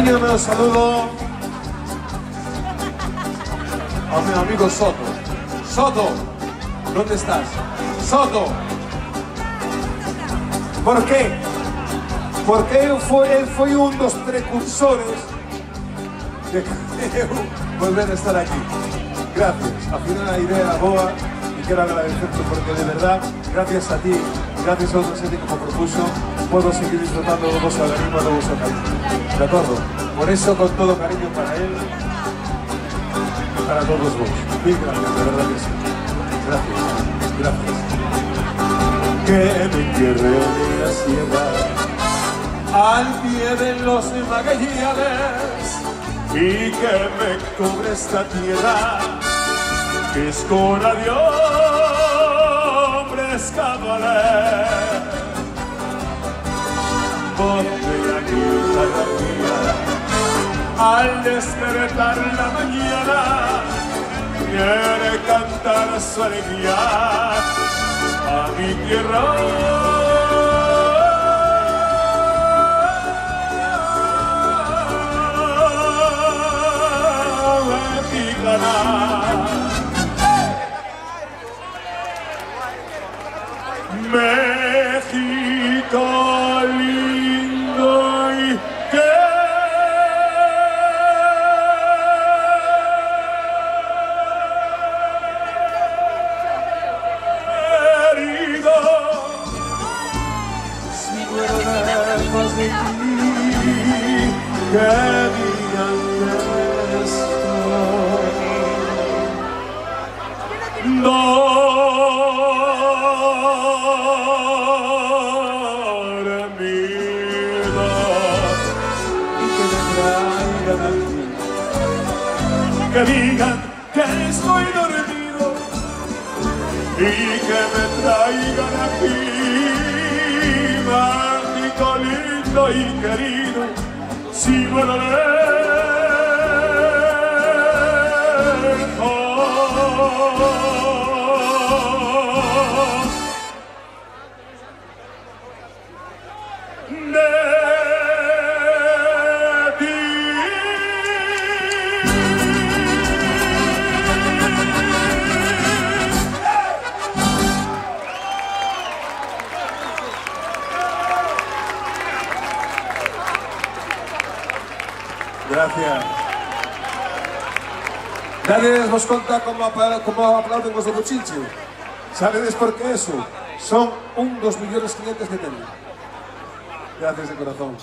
Envíame un saludo a mi amigo Soto. Soto, ¿dónde estás? Soto. ¿Por qué? Porque él fue un dos precursores de volver a estar aquí. Gracias. Al final la idea era boa y quiero agradecerte porque de verdad, gracias a ti, gracias a otra gente que me propuso, puedo seguir disfrutando de vos organismo de vos cariño. ¿De acuerdo? Por eso, con todo cariño para él y para todos vos. Mil gracias, de verdad que sí. Gracias. Gracias. Que me entierre en la sierra, al pie de los Magallanes, y que me cubre esta tierra, que es con adiós, hombres cabaret. Ponte aquí la mía, al despertar la mañana, quiere cantar su alegría a mi tierra. México lindo y querido, si muero lejos de ti, que digan que estoy dormido, y que me traigan aquí, que digan que estoy dormido y que me traigan aquí, México lindo y querido, si muero lejos Gracias. Nadie vos conta como aplauden vos do Buchinche. Sabedes por que eso? Son un dos millóns clientes que teñen. Gracias de corazón.